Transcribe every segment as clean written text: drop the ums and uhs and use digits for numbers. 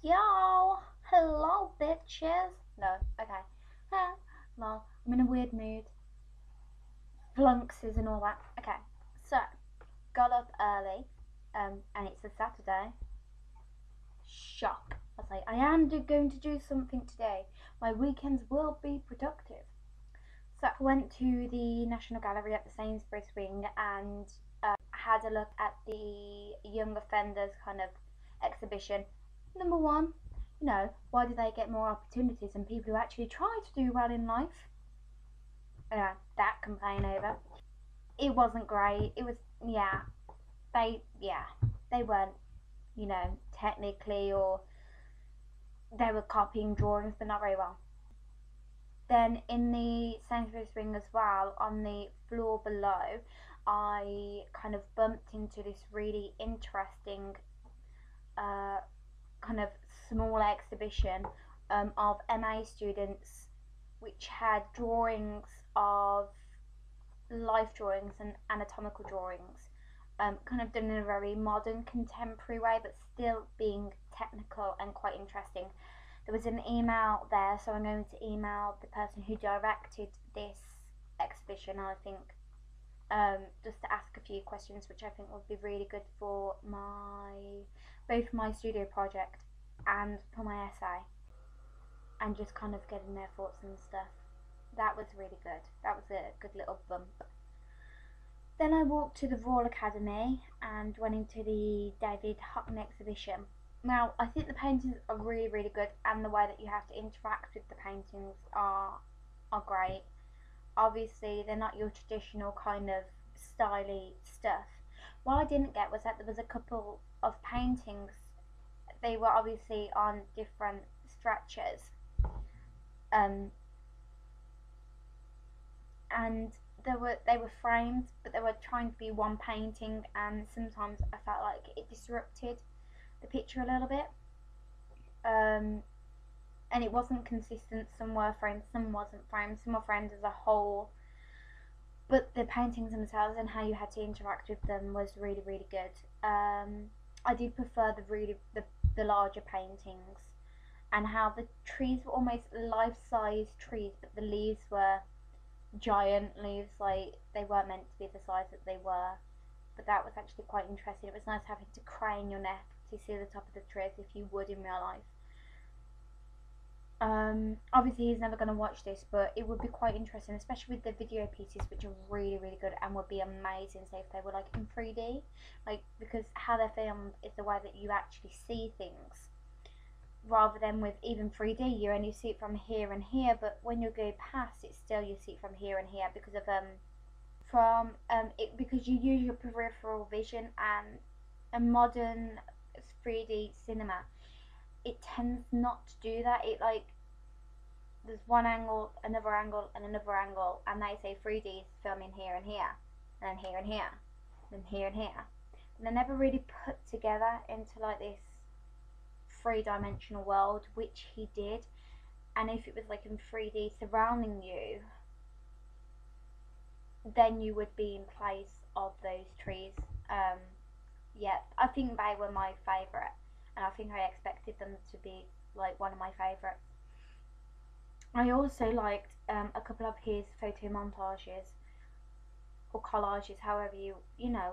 Yo, hello bitches. No, okay. Well, I'm in a weird mood. Flunkses and all that. Okay, so got up early, and it's a Saturday. Shock. I was like, I am going to do something today. My weekends will be productive. So I went to the National Gallery at the Sainsbury's Wing and had a look at the young offenders kind of exhibition. Number one, why do they get more opportunities than people who actually try to do well in life? That complain over. It wasn't great. It was, yeah, yeah, they weren't, technically, or they were copying drawings, but not very well. Then in the Sainsbury's Wing as well, on the floor below, I kind of bumped into this really interesting uh, kind of small exhibition of MA students, which had drawings of life drawings and anatomical drawings, kind of done in a very modern, contemporary way, but still being technical and quite interesting. There was an email there, so I'm going to email the person who directed this exhibition, I think, just to ask a few questions, which I think would be really good for both my studio project and for my essay, and just kind of getting their thoughts and stuff. That was really good. That was a good little bump. Then I walked to the Royal Academy and went into the David Hockney exhibition. Now, I think the paintings are really, really good, and the way that you have to interact with the paintings are great. Obviously, they're not your traditional kind of styly stuff. What I didn't get was that there was a couple of paintings. They were obviously on different stretchers, and they were framed, but they were trying to be one painting, and sometimes I felt like it disrupted the picture a little bit. And it wasn't consistent. Some were framed, some wasn't framed, some were framed as a whole. But the paintings themselves and how you had to interact with them was really, really good. I did prefer the larger paintings, and how the trees were almost life-size trees, but the leaves were giant leaves, like they weren't meant to be the size that they were. But that was actually quite interesting. It was nice having to crane your neck to see the top of the tree as if you would in real life. Obviously he's never going to watch this, but it would be quite interesting, especially with the video pieces, which are really, really good and would be amazing, say if they were like in 3D, like, because how they're filmed is the way that you actually see things, rather than with even 3D, you only see it from here and here, but when you go past it, still you see it from here and here because of because you use your peripheral vision, and a modern 3D cinema, it tends not to do that. It, like, there's one angle, another angle, and another angle, and they say 3D is filming here and here, and then here and here, and then here and here. And they're never really put together into like this three-dimensional world, which he did. And if it was like in 3D surrounding you, then you would be in place of those trees. Yeah, I think they were my favourite, and I think I expected them to be like one of my favourites. I also liked a couple of his photo montages or collages, however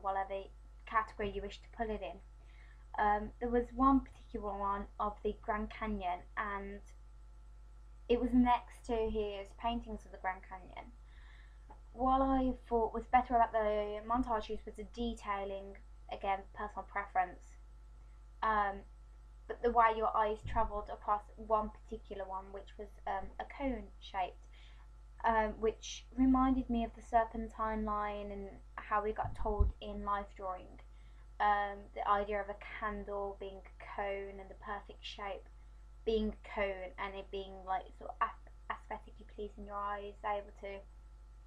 whatever category you wish to put it in. There was one particular one of the Grand Canyon, and it was next to his paintings of the Grand Canyon. What I thought was better about the montages was the detailing, again, personal preference. But the way your eyes travelled across one particular one, which was a cone shaped, which reminded me of the serpentine line and how we got told in life drawing. The idea of a candle being a cone and the perfect shape being a cone, and it being like sort of aesthetically pleasing your eyes, able to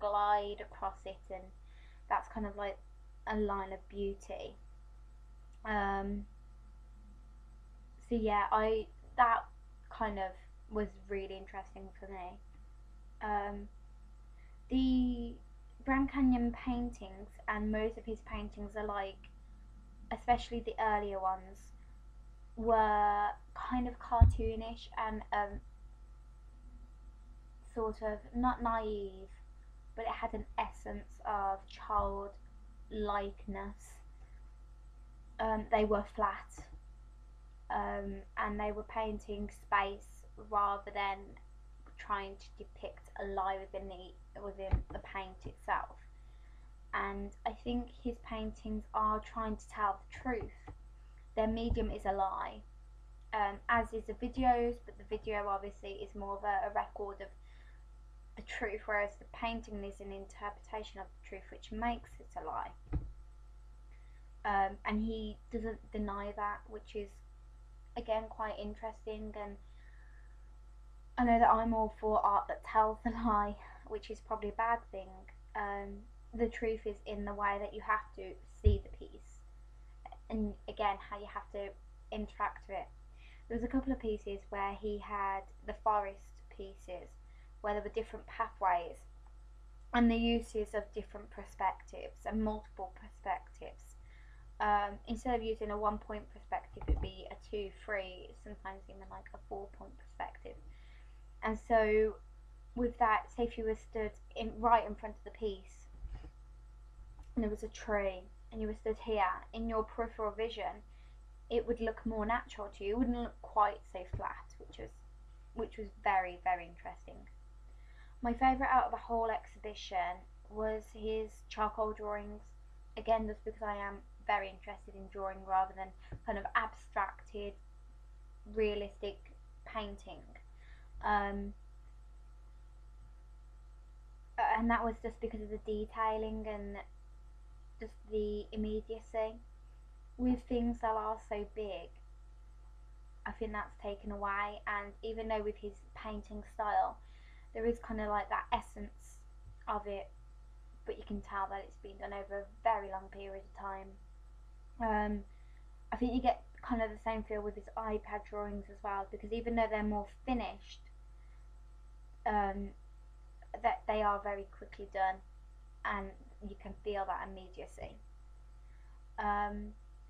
glide across it, and that's kind of like a line of beauty. So yeah, that kind of was really interesting for me. The Grand Canyon paintings, and most of his paintings are like, especially the earlier ones, were kind of cartoonish and sort of not naive, but it had an essence of childlikeness. They were flat, and they were painting space rather than trying to depict a lie within the paint itself. And I think his paintings are trying to tell the truth. Their medium is a lie, as is the videos, but the video obviously is more of a record of the truth, whereas the painting is an interpretation of the truth, which makes it a lie. And he doesn't deny that, which is again quite interesting. And I know that I'm all for art that tells the lie, which is probably a bad thing. The truth is in the way that you have to see the piece, and again how you have to interact with it. There was a couple of pieces where he had the forest pieces where there were different pathways and the uses of different perspectives and multiple perspectives. Instead of using a 1 point perspective, it'd be a 2, 3, sometimes even like a 4 point perspective. And so with that, say if you were stood right in front of the piece and there was a tree and you were stood here, in your peripheral vision it would look more natural to you. It wouldn't look quite so flat, which was very, very interesting. My favourite out of the whole exhibition was his charcoal drawings, again just because I am very interested in drawing rather than kind of abstracted realistic painting. And that was just because of the detailing and just the immediacy. With things that are so big, I think that's taken away. And even though with his painting style there is kind of like that essence of it, but you can tell that it's been done over a very long period of time. I think you get kind of the same feel with his iPad drawings as well, because even though they're more finished, that they are very quickly done and you can feel that immediacy.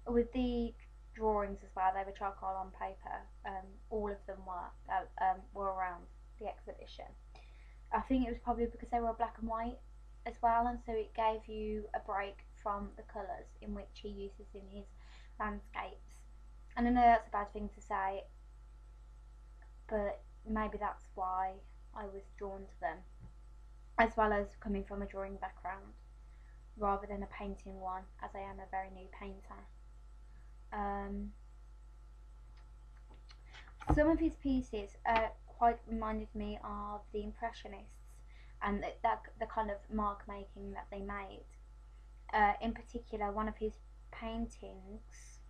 With the drawings as well, they were charcoal on paper. All of them were around the exhibition. I think it was probably because they were black and white as well, and so it gave you a break from the colours in which he uses in his landscapes. And I know that's a bad thing to say, but maybe that's why I was drawn to them, as well as coming from a drawing background rather than a painting one, as I am a very new painter. Some of his pieces quite reminded me of the Impressionists and the kind of mark making that they made. In particular, one of his paintings,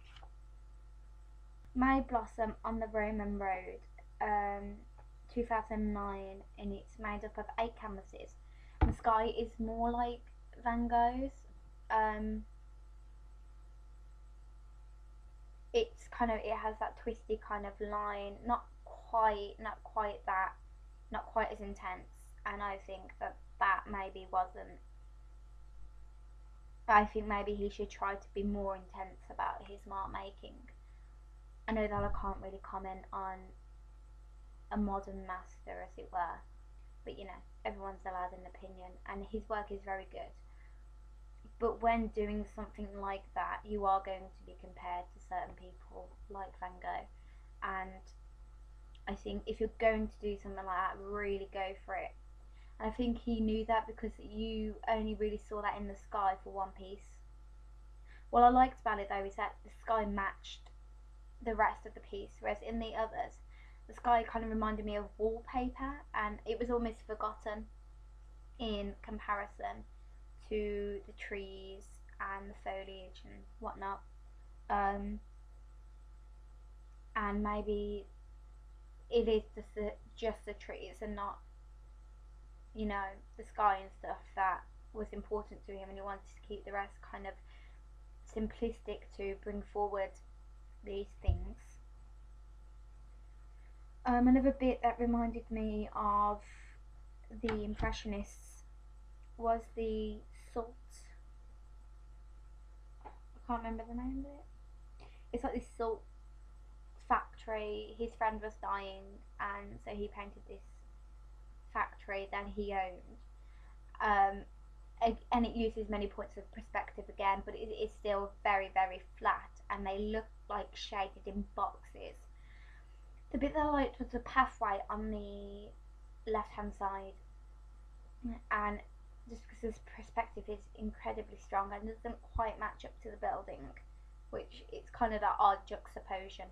May Blossom on the Roman Road, 2009, and it's made up of 8 canvases. The sky is more like Van Gogh's. It's kind of, it has that twisty kind of line, not quite as intense, and I think that maybe wasn't. I think maybe he should try to be more intense about his mark making. I know that I can't really comment on a modern master, as it were, but you know, everyone's allowed an opinion, and his work is very good. But when doing something like that, you are going to be compared to certain people like Van Gogh, and I think if you're going to do something like that, really go for it. And I think he knew that, because you only really saw that in the sky for one piece. What I liked about it though is that the sky matched the rest of the piece, whereas in the others, the sky kind of reminded me of wallpaper, and it was almost forgotten in comparison to the trees and the foliage and whatnot. And maybe it is just the trees and not, you know, the sky and stuff that was important to him, and he wanted to keep the rest kind of simplistic to bring forward these things. Another bit that reminded me of the Impressionists was the salt. I can't remember the name of it. It's like this salt factory. His friend was dying, and so he painted this factory that he owned. And it uses many points of perspective again, but it is still very, very flat, and they look like shaded in boxes. The bit that I liked was the pathway on the left hand side, and just because this perspective is incredibly strong and doesn't quite match up to the building, which it's kind of that odd juxtaposition.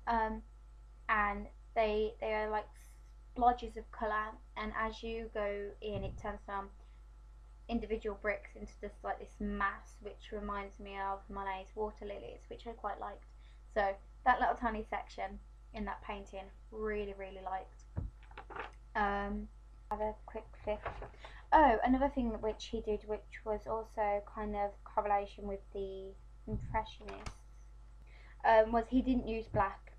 And they are like splodges of colour, and as you go in, it turns from individual bricks into just like this mass, which reminds me of Monet's water lilies, which I quite liked. So that little tiny section in that painting, really, really liked. Have a quick flip. Oh, another thing which he did, which was also kind of correlation with the Impressionists, was he didn't use black.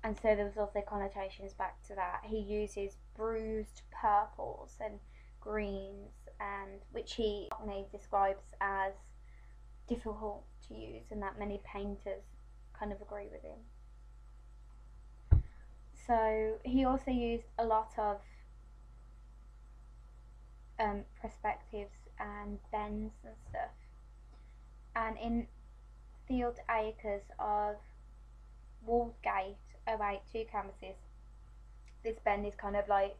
And so there was also connotations back to that. He uses bruised purples and greens, and which he describes as difficult to use, and that many painters kind of agree with him. So he also used a lot of perspectives and bends and stuff. And in Field Acres of Waldgate 082 canvases, this bend is kind of like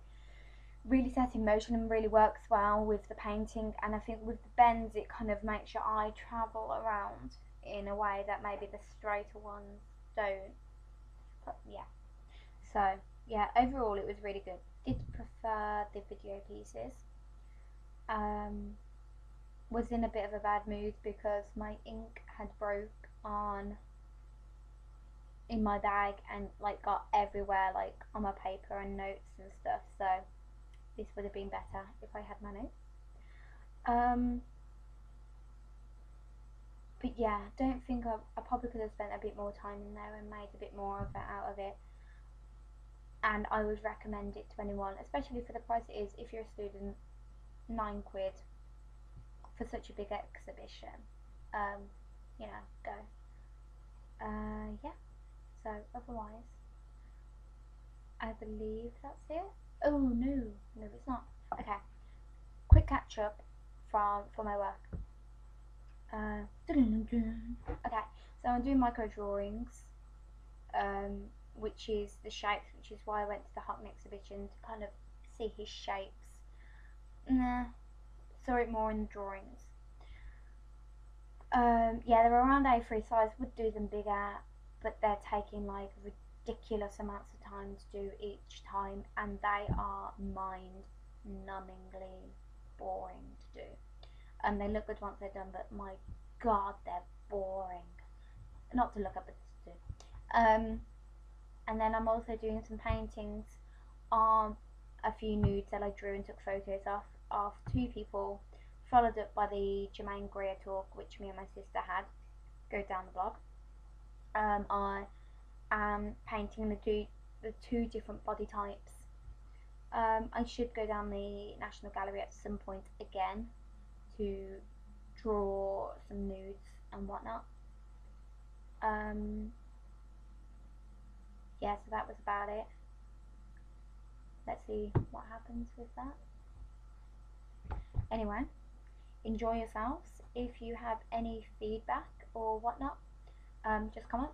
really set in motion and really works well with the painting. And I think with the bends, it kind of makes your eye travel around in a way that maybe the straighter ones don't. But yeah, so yeah, overall it was really good. Did prefer the video pieces. Was in a bit of a bad mood because my ink had broke in my bag and like got everywhere, like on my paper and notes and stuff. So this would have been better if I had my notes. But yeah, don't think I probably could have spent a bit more time in there and made a bit more of it out of it. And I would recommend it to anyone, especially for the price it is. If you're a student, £9 for such a big exhibition. You know, go. Yeah. So otherwise, I believe that's it. Oh no, it's not. Okay, quick catch up for my work. Okay, so I'm doing micro drawings, which is the shapes, which is why I went to the Hockney exhibition to kind of see his shapes. Saw it more in the drawings. Yeah, they're around A3 size. Would do them bigger, but they're taking like ridiculous amounts of time to do each time, and they are mind-numbingly boring to do. And they look good once they're done, but my god, they're boring. Not to look at, but to do. And then I'm also doing some paintings on a few nudes that I drew and took photos of two people, followed up by the Jermaine Greer talk, which me and my sister had. Go down the blog. I am painting the two different body types. I should go down the National Gallery at some point again to draw some nudes and whatnot. Yeah, so that was about it. Let's see what happens with that. Anyway, enjoy yourselves. If you have any feedback or whatnot, just comment.